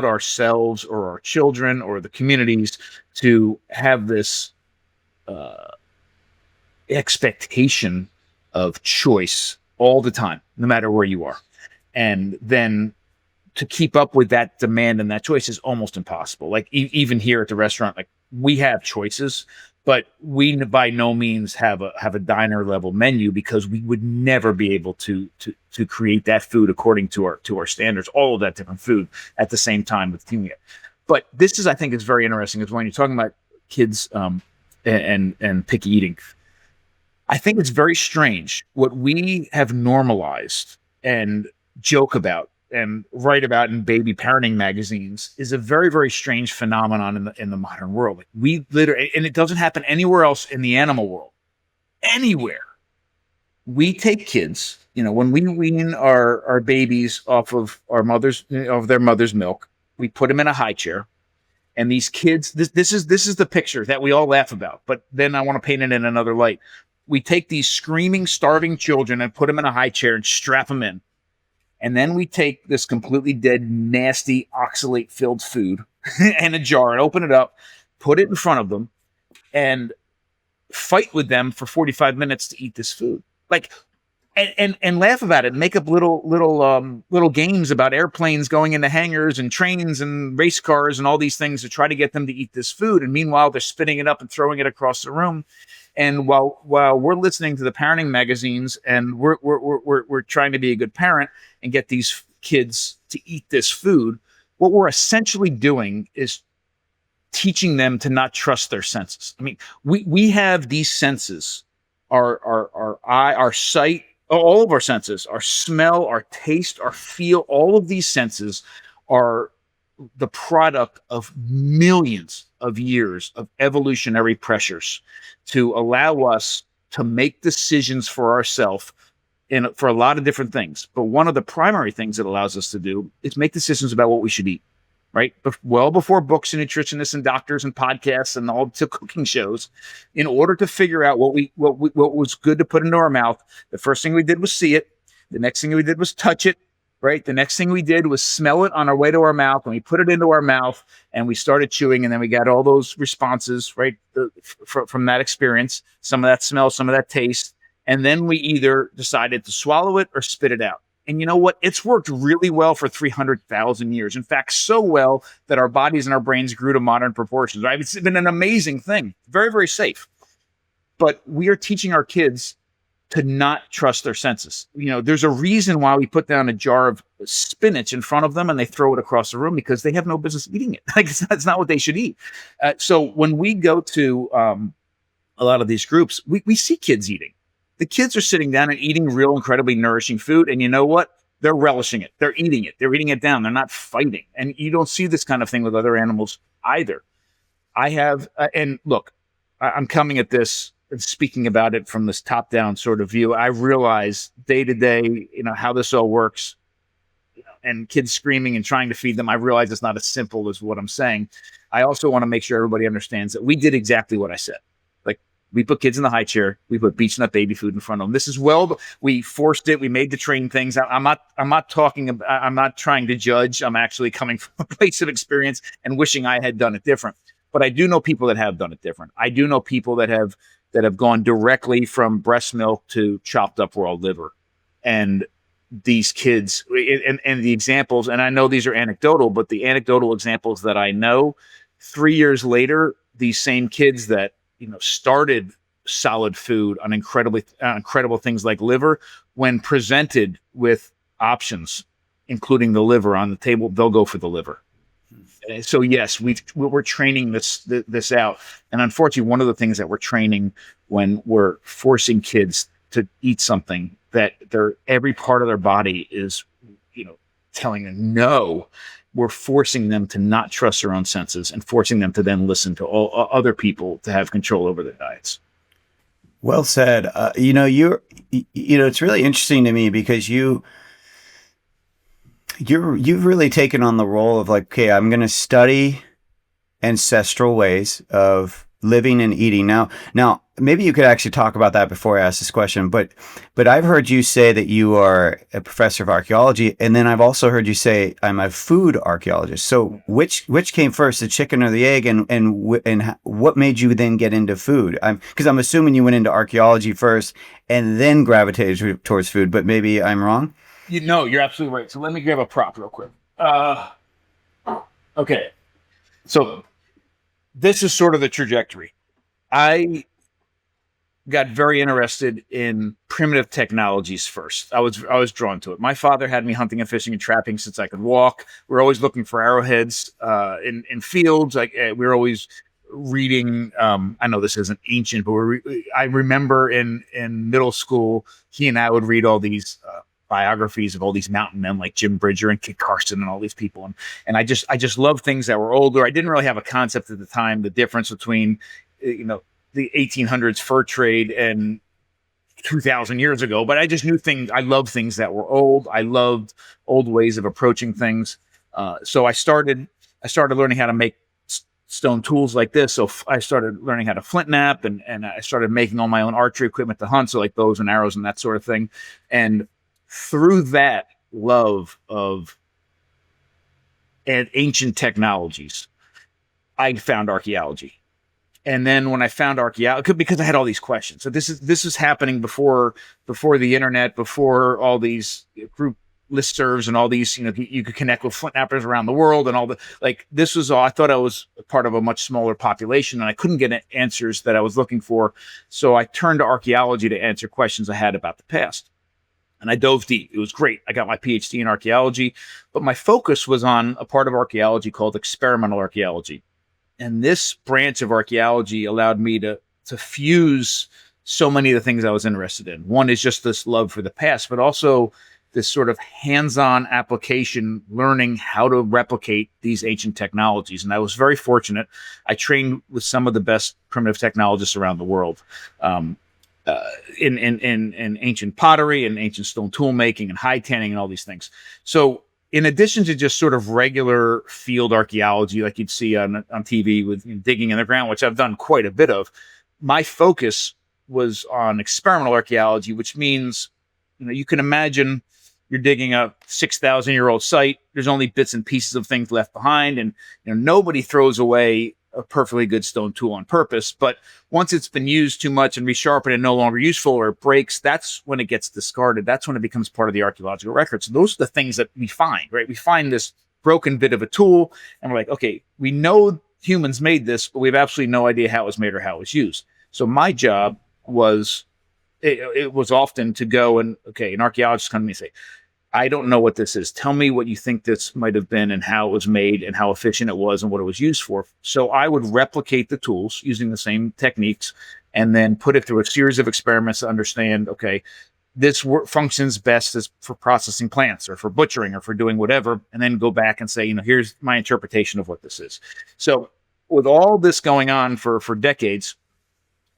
S2: ourselves or our children or the communities to have this expectation of choice all the time, no matter where you are. And then to keep up with that demand and that choice is almost impossible. Like even here at the restaurant, like we have choices, but we by no means have a diner level menu, because we would never be able to create that food according to our standards, all of that different food at the same time with teaming it. But this is, I think, is very interesting, is when you're talking about kids and picky eating. I think it's very strange what we have normalized and joke about and write about in baby parenting magazines is a very, very strange phenomenon in the modern world. Like we literally, and it doesn't happen anywhere else in the animal world. Anywhere. We take kids, when we wean our babies off of their mother's milk, we put them in a high chair. And these kids, this is the picture that we all laugh about, but then I want to paint it in another light. We take these screaming, starving children and put them in a high chair and strap them in. And then we take this completely dead, nasty, oxalate-filled food and a jar and open it up, put it in front of them, and fight with them for 45 minutes to eat this food. Like, and laugh about it, make up little games about airplanes going into hangars and trains and race cars and all these things to try to get them to eat this food. And meanwhile, they're spitting it up and throwing it across the room. And while we're listening to the parenting magazines and we're trying to be a good parent and get these kids to eat this food, what we're essentially doing is teaching them to not trust their senses. I mean, we have these senses, our eye, our sight, all of our senses, our smell, our taste, our feel, all of these senses are the product of millions of years of evolutionary pressures to allow us to make decisions for ourselves for a lot of different things. But one of the primary things it allows us to do is make decisions about what we should eat, right? Well before books and nutritionists and doctors and podcasts and all the cooking shows, in order to figure out what was good to put into our mouth, the first thing we did was see it. The next thing we did was touch it. Right. The next thing we did was smell it on our way to our mouth, and we put it into our mouth and we started chewing, and then we got all those responses, right, from that experience, some of that smell, some of that taste. And then we either decided to swallow it or spit it out. And you know what? It's worked really well for 300,000 years. In fact, so well that our bodies and our brains grew to modern proportions. Right? It's been an amazing thing. Very, very safe. But we are teaching our kids to not trust their senses. There's a reason why we put down a jar of spinach in front of them and they throw it across the room, because they have no business eating it. Like that's not what they should eat. So when we go to a lot of these groups, we see kids eating. The kids are sitting down and eating real, incredibly nourishing food. And you know what? They're relishing it. They're eating it. They're eating it down. They're not fighting. And you don't see this kind of thing with other animals either. I have, and look, I'm coming at this speaking about it from this top-down sort of view. I realize day to day, how this all works. and kids screaming and trying to feed them, I realize it's not as simple as what I'm saying. I also want to make sure everybody understands that we did exactly what I said. Like, we put kids in the high chair, we put beach nut baby food in front of them. This is we forced it. We made the train things. I'm not trying to judge. I'm actually coming from a place of experience and wishing I had done it different. But I do know people that have done it different. I do know people that have gone directly from breast milk to chopped up raw liver. And these kids and the examples, and I know these are anecdotal, but the anecdotal examples that I know, 3 years later, these same kids that, started solid food on incredible things like liver, when presented with options, including the liver on the table, they'll go for the liver. So yes, we're training this out. And unfortunately, one of the things that we're training when we're forcing kids to eat something that every part of their body is, telling them no, we're forcing them to not trust their own senses and forcing them to then listen to all other people to have control over their diets.
S1: Well said. It's really interesting to me because you've really taken on the role of like, okay, I'm going to study ancestral ways of living and eating. Now, maybe you could actually talk about that before I ask this question, but I've heard you say that you are a professor of archaeology, and then I've also heard you say I'm a food archaeologist. So which came first, the chicken or the egg, and what made you then get into food? Because I'm assuming you went into archaeology first and then gravitated towards food, but maybe I'm wrong.
S2: You're absolutely right. So let me grab a prop real quick. Okay. So this is sort of the trajectory. I got very interested in primitive technologies first. I was drawn to it. My father had me hunting and fishing and trapping since I could walk. We're always looking for arrowheads in fields. Like we were always reading. I know this isn't ancient, but I remember in middle school, he and I would read all these biographies of all these mountain men like Jim Bridger and Kit Carson and all these people. And I just love things that were older. I didn't really have a concept at the time, the difference between, the 1800s fur trade and 2000 years ago, but I just knew things. I loved things that were old. I loved old ways of approaching things. So I started learning how to make stone tools like this. So I started learning how to flint knap and I started making all my own archery equipment to hunt. So like bows and arrows and that sort of thing. And through that love of ancient technologies, I found archaeology. And then when I found archaeology, because I had all these questions. So this is happening before the internet, before all these group listservs and all these, you could connect with flint knappers around the world and all the, like, this was all, I thought I was part of a much smaller population and I couldn't get answers that I was looking for. So I turned to archaeology to answer questions I had about the past. And I dove deep. It was great. I got my PhD in archaeology, but my focus was on a part of archaeology called experimental archaeology. And this branch of archaeology allowed me to fuse so many of the things I was interested in. One is just this love for the past, but also this sort of hands-on application, learning how to replicate these ancient technologies. And I was very fortunate. I trained with some of the best primitive technologists around the world. In ancient pottery and ancient stone tool making and hide tanning and all these things. So in addition to just sort of regular field archaeology, like you'd see on TV with digging in the ground, which I've done quite a bit of, my focus was on experimental archaeology, which means, you can imagine you're digging a 6,000-year-old site. There's only bits and pieces of things left behind. And nobody throws away a perfectly good stone tool on purpose. But once it's been used too much and resharpened and no longer useful or it breaks, that's when it gets discarded. That's when it becomes part of the archaeological record. So those are the things that we find, right? We find this broken bit of a tool and we're like, okay, we know humans made this, but we have absolutely no idea how it was made or how it was used. So my job was, it was often to go and, okay, an archaeologist come to me and say, I don't know what this is. Tell me what you think this might have been and how it was made and how efficient it was and what it was used for. So I would replicate the tools using the same techniques and then put it through a series of experiments to understand, okay, this functions best as for processing plants or for butchering or for doing whatever, and then go back and say, here's my interpretation of what this is. So with all this going on for decades,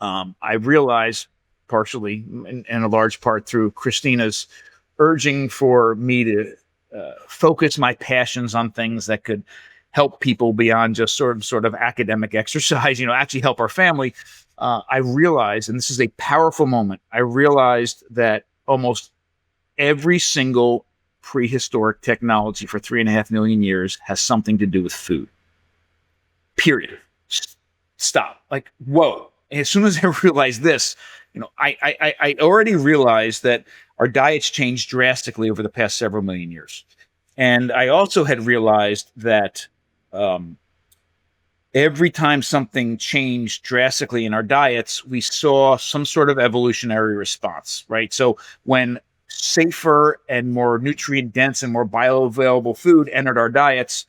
S2: I realized partially and in a large part through Christina's urging for me to focus my passions on things that could help people beyond just sort of academic exercise, actually help our family, I realized, and this is a powerful moment, I realized that almost every single prehistoric technology for 3.5 million years has something to do with food. Period. Stop. Like, whoa. And as soon as I realized this, I already realized that our diets changed drastically over the past several million years. And I also had realized that every time something changed drastically in our diets, we saw some sort of evolutionary response, right? So when safer and more nutrient dense and more bioavailable food entered our diets,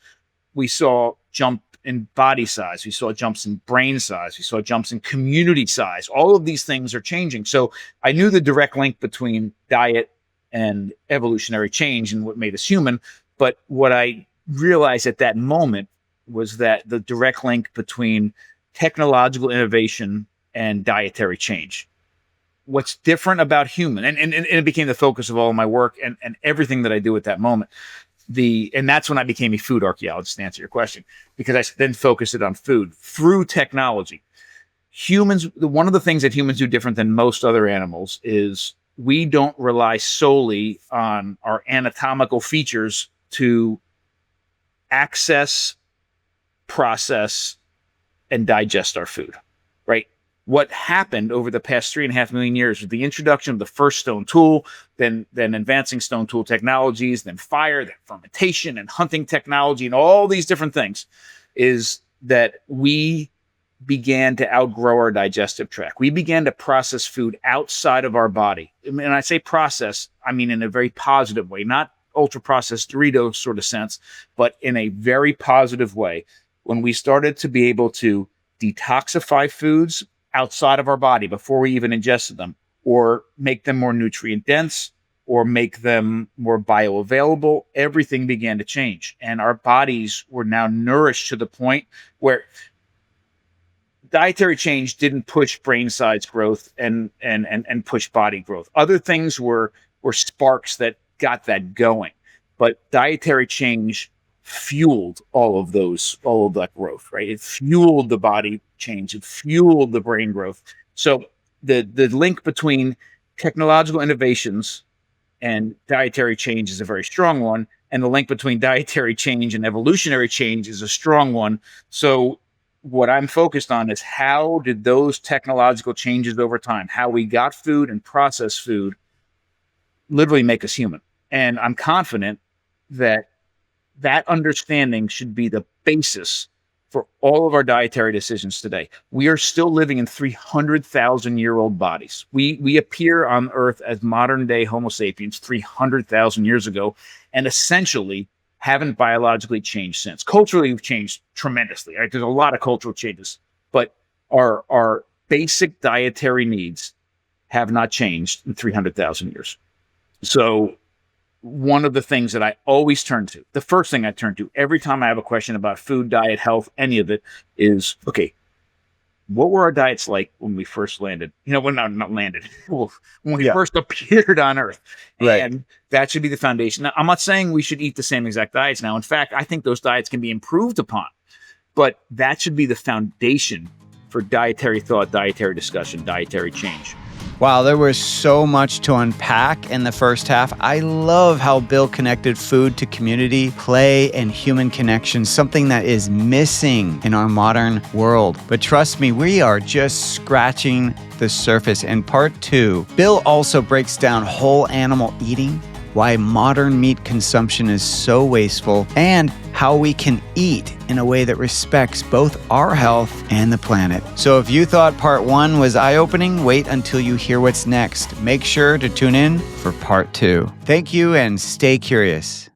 S2: we saw jump in body size, we saw jumps in brain size, we saw jumps in community size. All of these things are changing. So I knew the direct link between diet and evolutionary change and what made us human. But what I realized at that moment was that the direct link between technological innovation and dietary change. What's different about human, and it became the focus of all of my work and everything that I do at that moment. And that's when I became a food archaeologist, to answer your question, because I then focused it on food through technology. Humans, one of the things that humans do different than most other animals is we don't rely solely on our anatomical features to access, process, and digest our food, right? What happened over the past 3.5 million years with the introduction of the first stone tool, then advancing stone tool technologies, then fire, then fermentation and hunting technology and all these different things, is that we began to outgrow our digestive tract. We began to process food outside of our body. And I say process, I mean in a very positive way, not ultra-processed Doritos sort of sense, but in a very positive way. When we started to be able to detoxify foods outside of our body before we even ingested them, or make them more nutrient dense, or make them more bioavailable, everything began to change. And our bodies were now nourished to the point where dietary change didn't push brain size growth and push body growth. Other things were sparks that got that going. But dietary change fueled all of that growth, right? It fueled the body change. It fueled the brain growth. So the link between technological innovations and dietary change is a very strong one. And the link between dietary change and evolutionary change is a strong one. So what I'm focused on is how did those technological changes over time, how we got food and processed food, literally make us human. And I'm confident that understanding should be the basis for all of our dietary decisions today. We are still living in 300,000-year-old bodies. We appear on Earth as modern-day Homo sapiens 300,000 years ago, and essentially haven't biologically changed since. Culturally, we've changed tremendously. Right? There's a lot of cultural changes, but our basic dietary needs have not changed in 300,000 years. So one of the things that I always turn to, the first thing I turn to every time I have a question about food, diet, health, any of it is, okay, what were our diets like when we first landed? When not landed, when we first appeared on Earth. Right. And that should be the foundation. Now, I'm not saying we should eat the same exact diets now. In fact, I think those diets can be improved upon, but that should be the foundation for dietary thought, dietary discussion, dietary change.
S1: Wow, there was so much to unpack in the first half. I love how Bill connected food to community, play, and human connection, something that is missing in our modern world. But trust me, we are just scratching the surface. In part 2, Bill also breaks down whole animal eating, why modern meat consumption is so wasteful, and how we can eat in a way that respects both our health and the planet. So if you thought part 1 was eye-opening, wait until you hear what's next. Make sure to tune in for part 2. Thank you and stay curious.